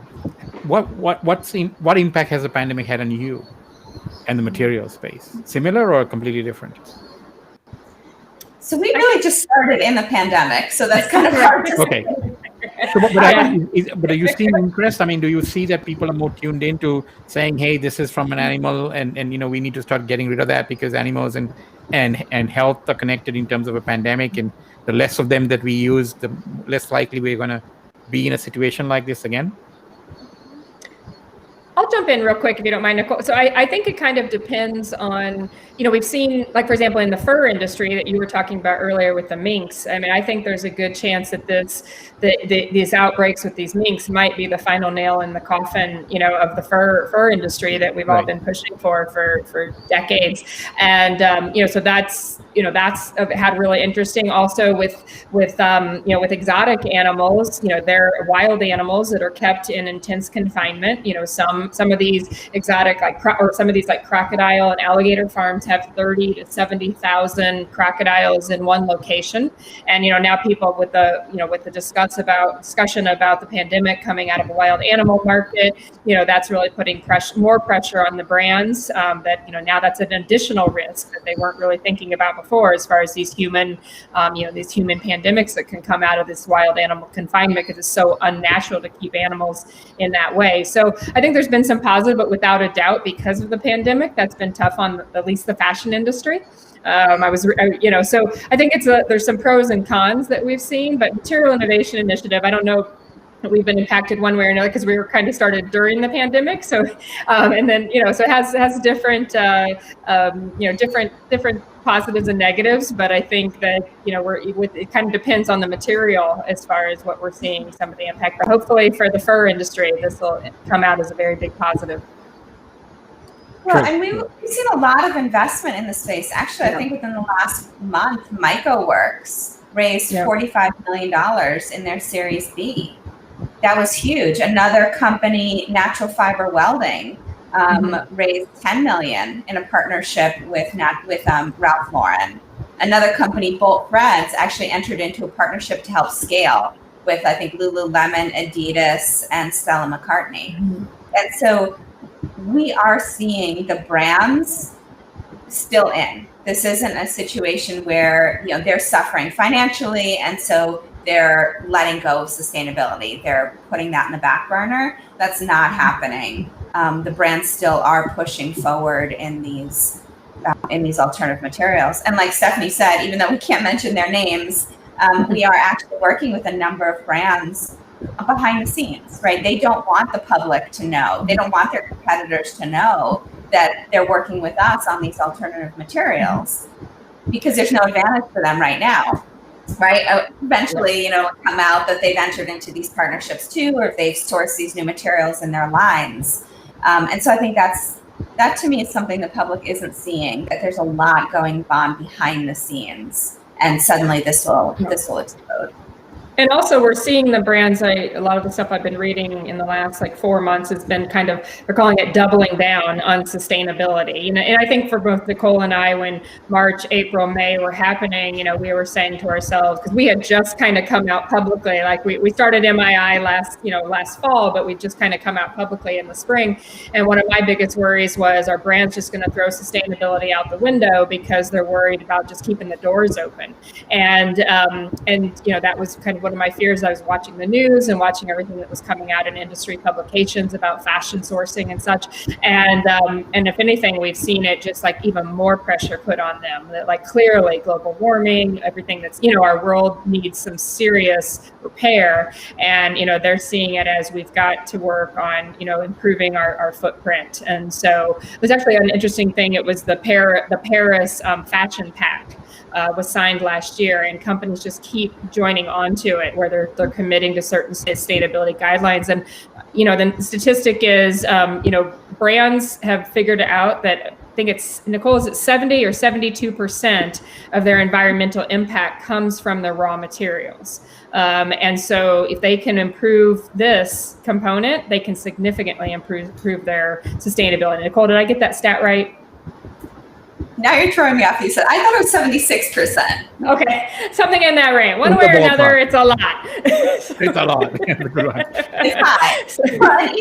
What impact has the pandemic had on you and the material space? Similar or completely different? So we really just started in the pandemic, so that's kind of hard to say. So, but are you seeing interest? I mean, do you see that people are more tuned into saying, "Hey, this is from an animal, and we need to start getting rid of that because animals and health are connected in terms of a pandemic, and the less of them that we use, the less likely we're going to be in a situation like this again?" I'll jump in real quick if you don't mind, Nicole. So I think it kind of depends on, we've seen, like, for example, in the fur industry that you were talking about earlier with the minks. I mean, I think there's a good chance that these outbreaks with these minks might be the final nail in the coffin, of the fur industry that we've all been pushing for decades. And, so that's had really interesting also with exotic animals, they're wild animals that are kept in intense confinement. Some of these exotic, some of these crocodile and alligator farms have 30 to 70,000 crocodiles in one location. And, now people with the discussion about the pandemic coming out of a wild animal market, that's really putting more pressure on the brands that, now that's an additional risk that they weren't really thinking about before, as far as these human pandemics that can come out of this wild animal confinement, because it's so unnatural to keep animals in that way. So I think there's been some positive, but without a doubt, because of the pandemic, that's been tough on at least the fashion industry. So I think there's some pros and cons that we've seen, but Material Innovation Initiative, I don't know that we've been impacted one way or another because we were kind of started during the pandemic. So, and then, so it has different, different positives and negatives, but I think that, it kind of depends on the material as far as what we're seeing some of the impact, but hopefully for the fur industry, this will come out as a very big positive. Well, and we've seen a lot of investment in the space. Actually, I think within the last month, MycoWorks raised $45 million in their Series B. That was huge. Another company, Natural Fiber Welding, raised $10 million in a partnership with Ralph Lauren. Another company, Bolt Threads, actually entered into a partnership to help scale with, I think, Lululemon, Adidas, and Stella McCartney. And so we are seeing the brands still in. This isn't a situation where, they're suffering financially, and so they're letting go of sustainability. They're putting that in the back burner. That's not happening. The brands still are pushing forward in these alternative materials. And like Stephanie said, even though we can't mention their names, we are actually working with a number of brands behind the scenes, right? They don't want the public to know. They don't want their competitors to know that they're working with us on these alternative materials because there's no advantage for them right now. right? Eventually, it'll come out that they've entered into these partnerships too, or if they've sourced these new materials in their lines. And so I think that to me is something the public isn't seeing, that there's a lot going on behind the scenes, and suddenly this will explode. And also we're seeing the brands, a lot of the stuff I've been reading in the last 4 months has been kind of, they're calling it doubling down on sustainability. And I think for both Nicole and I, when March, April, May were happening, we were saying to ourselves, because we had just kind of come out publicly, we started MII last fall, but we just kind of come out publicly in the spring. And one of my biggest worries was, our brands just going to throw sustainability out the window because they're worried about just keeping the doors open. And that was kind of one of my fears. I was watching the news and watching everything that was coming out in industry publications about fashion sourcing and such. And if anything, we've seen it just even more pressure put on them, that clearly global warming, everything that's, our world needs some serious repair. And, they're seeing it as we've got to work on, improving our footprint. And so it was actually an interesting thing. It was the Paris Fashion Pact. Was signed last year, and companies just keep joining onto it, where they're committing to certain sustainability guidelines. And the statistic is, brands have figured out that, I think it's, Nicole, is it 70 or 72% of their environmental impact comes from the raw materials. And so if they can improve this component, they can significantly improve their sustainability. Nicole, did I get that stat right? Now you're throwing me off. You said, I thought it was 76%. Okay, something in that range. One way or another, it's a lot. It's a lot. It's high. Well,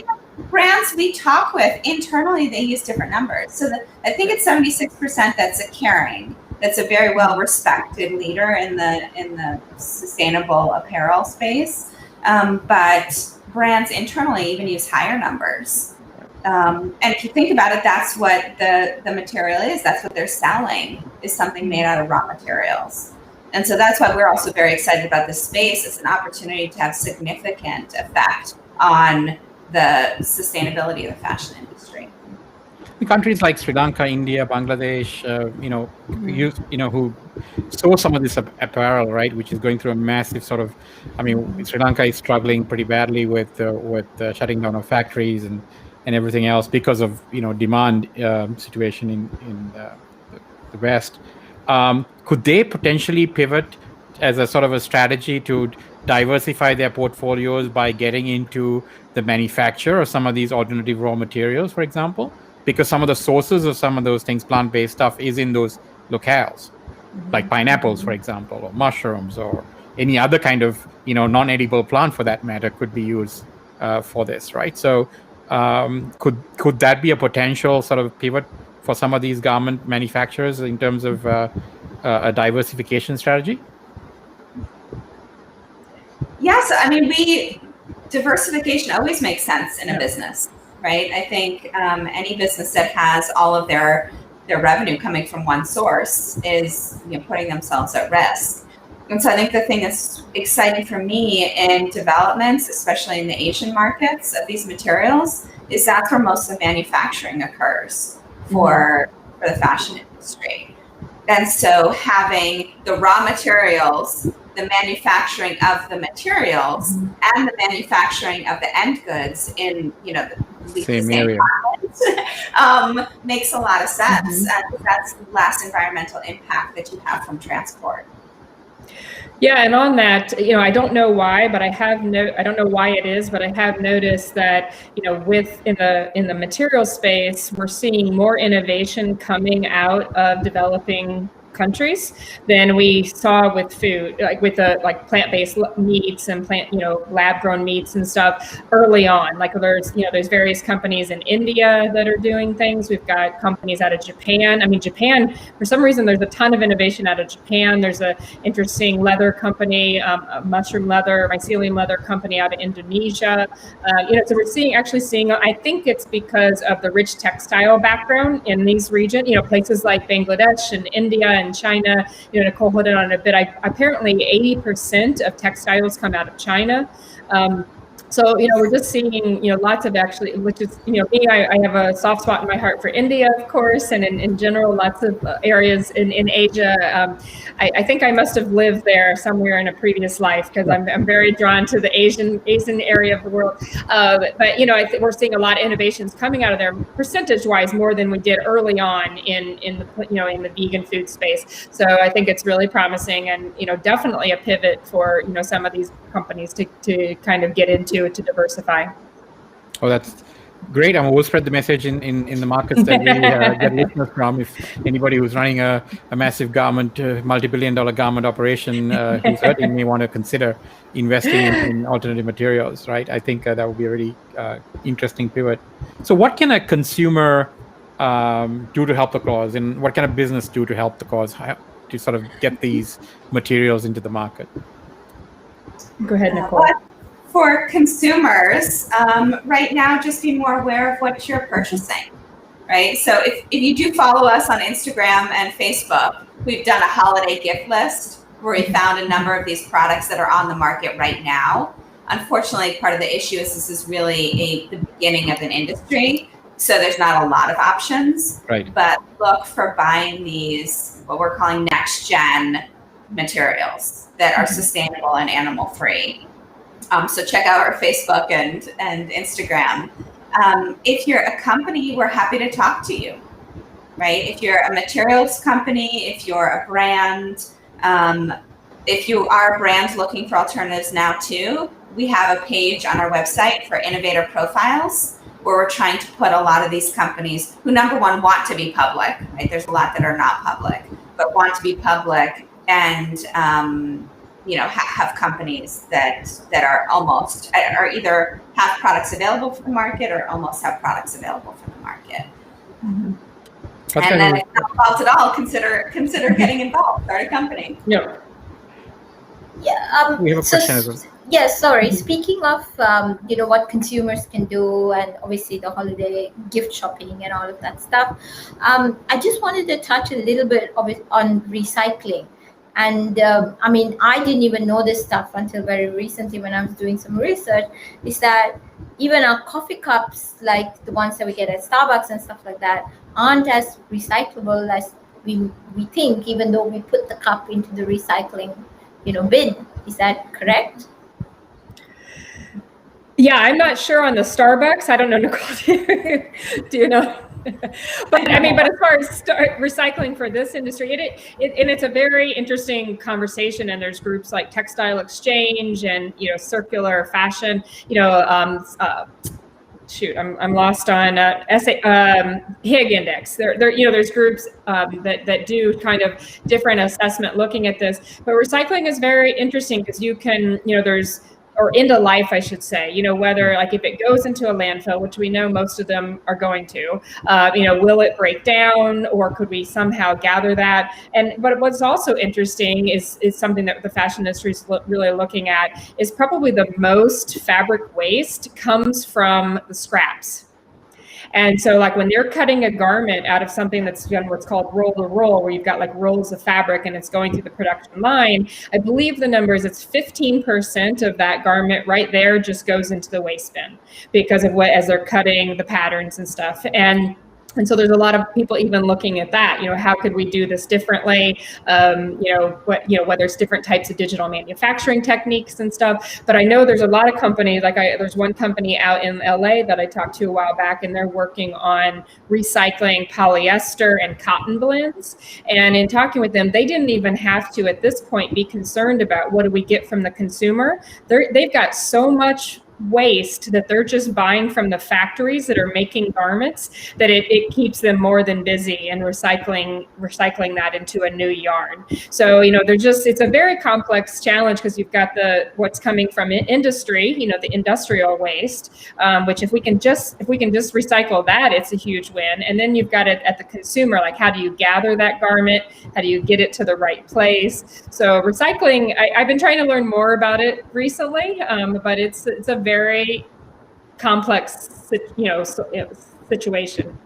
brands we talk with internally, they use different numbers. So I think it's 76% that's a Kering, that's a very well respected leader in the sustainable apparel space. But brands internally even use higher numbers. And if you think about it, that's what the material is. That's what they're selling, is something made out of raw materials. And so that's why we're also very excited about this space. It's an opportunity to have significant effect on the sustainability of the fashion industry. Countries like Sri Lanka, India, Bangladesh, who source some of this apparel, right, which is going through a massive sort of, Sri Lanka is struggling pretty badly with shutting down of factories and everything else because of demand situation in the West. Could they potentially pivot as a sort of a strategy to diversify their portfolios by getting into the manufacture of some of these alternative raw materials, for example? Because some of the sources of some of those things, plant-based stuff, is in those locales, like pineapples, for example, or mushrooms, or any other kind of non-edible plant, for that matter, could be used for this, right? So could that be a potential sort of pivot for some of these garment manufacturers in terms of a diversification strategy? Yes, diversification always makes sense in a business, right? I think any business that has all of their revenue coming from one source is putting themselves at risk. And so I think the thing that's exciting for me in developments, especially in the Asian markets of these materials, is that's where most of the manufacturing occurs for the fashion industry. And so having the raw materials, the manufacturing of the materials, and the manufacturing of the end goods in the same area makes a lot of sense. And that's less environmental impact that you have from transport. Yeah, and on that, I don't know why, but I don't know why it is, but I have noticed that, in the material space, we're seeing more innovation coming out of developing countries than we saw with food, with the plant-based meats and lab-grown meats and stuff early on. There's various companies in India that are doing things. We've got companies out of Japan. Japan, for some reason, there's a ton of innovation out of Japan. There's an interesting leather company, mushroom leather, mycelium leather company out of Indonesia. So we're actually seeing, I think it's because of the rich textile background in these regions, places like Bangladesh and India and China. Nicole hit on it a bit. Apparently 80% of textiles come out of China. So, we're just seeing, lots of actually, which is, me, I have a soft spot in my heart for India, of course, and in general, lots of areas in Asia. I think I must have lived there somewhere in a previous life, because I'm very drawn to the Asian area of the world. But, I think we're seeing a lot of innovations coming out of there, percentage-wise, more than we did early on in the vegan food space. So I think it's really promising, and, definitely a pivot for, some of these companies to kind of get into it, to diversify. Oh, that's great. I mean, we'll spread the message in the markets that we get listeners from. If anybody who's running a massive multi-billion-dollar garment operation who's hurting may want to consider investing in alternative materials, right? I think that would be a really interesting pivot. So what can a consumer do to help the cause, and what can a business do to help the cause, to sort of get these materials into the market? Go ahead, Nicole. For consumers, right now, just be more aware of what you're purchasing, right? So if you do follow us on Instagram and Facebook, we've done a holiday gift list where we found a number of these products that are on the market right now. Unfortunately, part of the issue is this is really the beginning of an industry, so there's not a lot of options. Right. But look for buying these, what we're calling next-gen materials that are sustainable and animal-free. So check out our Facebook and Instagram. If you're a company, we're happy to talk to you, right? If you're a materials company, if you're a brand, if you are brands looking for alternatives now too, we have a page on our website for innovator profiles, where we're trying to put a lot of these companies who, number one, want to be public, right? There's a lot that are not public, but want to be public, and have companies that are either have products available for the market or almost have products available for the market. Mm-hmm. And then if not involved at all, consider getting involved. Start a company. Yeah. We have a question as well. Yes, sorry. Speaking of, what consumers can do, and obviously the holiday gift shopping and all of that stuff, I just wanted to touch a little bit on recycling. And I didn't even know this stuff until very recently when I was doing some research, is that even our coffee cups, like the ones that we get at Starbucks and stuff like that, aren't as recyclable as we think, even though we put the cup into the recycling, bin. Is that correct? Yeah, I'm not sure on the Starbucks. I don't know, Nicole, do you know? But as far as recycling for this industry, it's a very interesting conversation. And there's groups like Textile Exchange and circular fashion. I'm lost on Higg Index. There's groups that do kind of different assessment looking at this. But recycling is very interesting, because you can or into life, I should say, whether like if it goes into a landfill, which we know most of them are going to, will it break down, or could we somehow gather that? But what's also interesting is something that the fashion industry is really looking at, is probably the most fabric waste comes from the scraps. And so like when they're cutting a garment out of something that's done what's called roll to roll, where you've got like rolls of fabric and it's going through the production line, I believe the number is it's 15% of that garment right there just goes into the waste bin because of as they're cutting the patterns and stuff. And so there's a lot of people even looking at that, how could we do this differently? Whether it's different types of digital manufacturing techniques and stuff. But I know there's a lot of companies, there's one company out in LA that I talked to a while back, and they're working on recycling polyester and cotton blends. And in talking with them, they didn't even have to, at this point, be concerned about what do we get from the consumer. They've got so much waste that they're just buying from the factories that are making garments that it keeps them more than busy and recycling that into a new yarn. So it's a very complex challenge, because you've got what's coming from industry, the industrial waste, which if we can just recycle that, it's a huge win. And then you've got it at the consumer, like how do you gather that garment, how do you get it to the right place? So recycling, I've been trying to learn more about it recently, but it's a very complex, situation.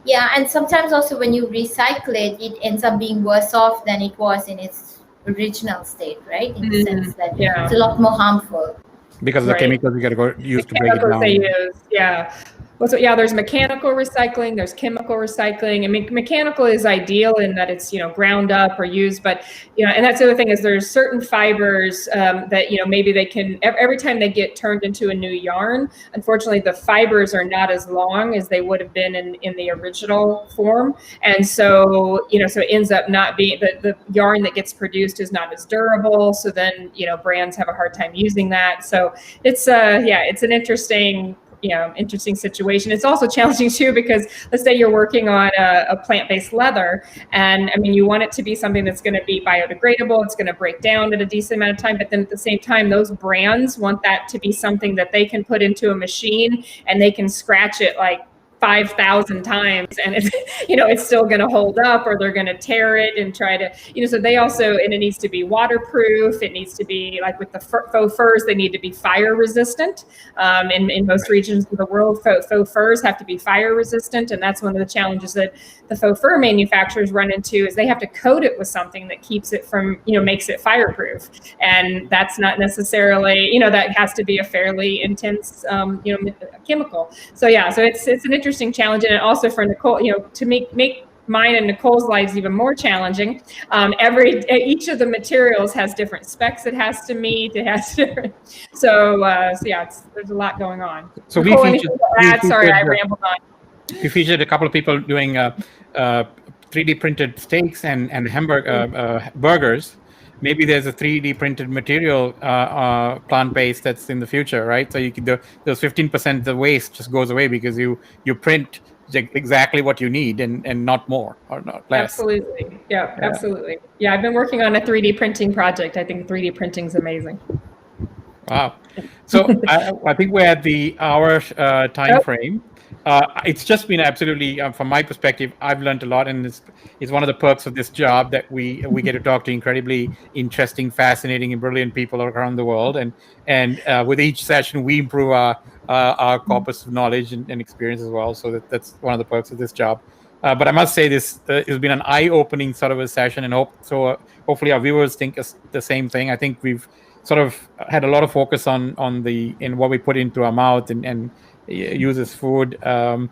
Yeah, and sometimes also when you recycle it, it ends up being worse off than it was in its original state, right? In the sense that it's a lot more harmful. because of the Right. chemicals you got to go use to break it Chemicals they down. use, yeah. Well, so yeah, there's mechanical recycling, there's chemical recycling. I mean, mechanical is ideal in that it's, ground up or used, but, and that's the other thing is there's certain fibers that, maybe they can, every time they get turned into a new yarn, unfortunately, the fibers are not as long as they would have been in the original form. And so, so it ends up not being, the yarn that gets produced is not as durable. So then, brands have a hard time using that. So it's, it's an interesting situation. It's also challenging too, because let's say you're working on a plant-based leather, and I mean, you want it to be something that's going to be biodegradable, it's going to break down at a decent amount of time, but then at the same time, those brands want that to be something that they can put into a machine and they can scratch it like 5,000 times and it's, it's still going to hold up, or they're going to tear it and try to, so they also, and it needs to be waterproof. It needs to be like with the faux furs, they need to be fire resistant. In most regions of the world, faux furs have to be fire resistant. And that's one of the challenges that the faux fur manufacturers run into is they have to coat it with something that keeps it from, makes it fireproof. And that's not necessarily, that has to be a fairly intense, chemical. So yeah, so it's an interesting challenge, and also for Nicole, to make mine and Nicole's lives even more challenging. Each of the materials has different specs it has to meet. It has different. So yeah, there's a lot going on. So Nicole, we featured. Sorry, I rambled on. We featured a couple of people doing 3D printed steaks and burgers. Maybe there's a 3D printed material plant-based that's in the future, right? So you can those 15% of the waste just goes away because you print exactly what you need and not more or not less. Absolutely, yeah, absolutely. Yeah, I've been working on a 3D printing project. I think 3D printing is amazing. Wow. So I think we're at the hour time frame. It's just been absolutely, from my perspective, I've learned a lot, and it's one of the perks of this job that we get to talk to incredibly interesting, fascinating, and brilliant people around the world, and with each session we improve our corpus of knowledge and experience as well. So that's one of the perks of this job. But I must say this has been an eye-opening sort of a session, and hopefully our viewers think the same thing. I think we've sort of had a lot of focus on what we put into our mouth and use as food. A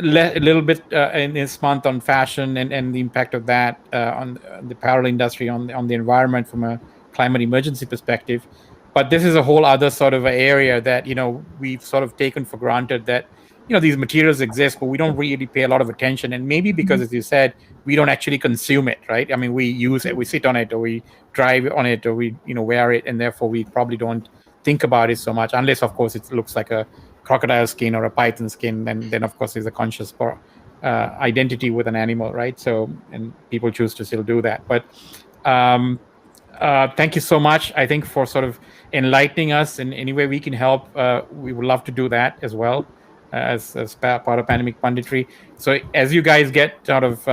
little bit in this month on fashion and the impact of that on the apparel industry, on the environment from a climate emergency perspective. But this is a whole other sort of area that we've sort of taken for granted, that these materials exist, but we don't really pay a lot of attention. And maybe because, as you said, we don't actually consume it, right? I mean, we use it, we sit on it, or we drive on it, or we wear it, and therefore we probably don't think about it so much, unless of course it looks like a crocodile skin or a python skin, and then of course there's a conscious identity with an animal, right? So, and people choose to still do that. But thank you so much, I think, for sort of enlightening us in any way we can help. We would love to do that as well, as part of Pandemic Punditry. So as you guys get sort of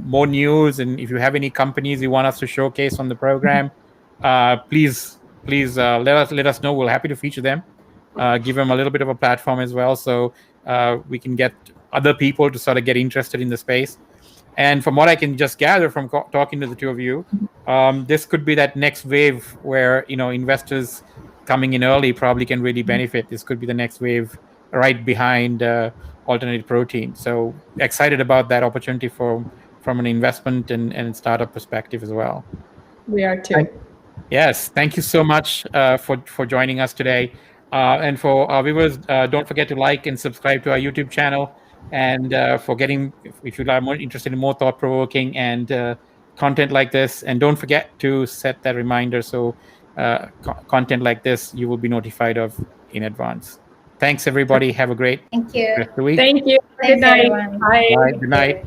more news, and if you have any companies you want us to showcase on the program, please let us know. We're happy to feature them, give them a little bit of a platform as well, so we can get other people to sort of get interested in the space. And from what I can just gather from talking to the two of you, this could be that next wave where investors coming in early probably can really benefit. This could be the next wave right behind alternative protein. So excited about that opportunity from an investment and startup perspective as well. We are too. Yes, thank you so much for joining us today. And for our viewers, don't forget to like and subscribe to our YouTube channel. And if you are more interested in more thought-provoking and content like this, and don't forget to set that reminder so content like this you will be notified of in advance. Thanks, everybody. Have a great Thank you. rest of the week. Thank you. Thanks, Good night. everyone. Bye. Bye. Good night.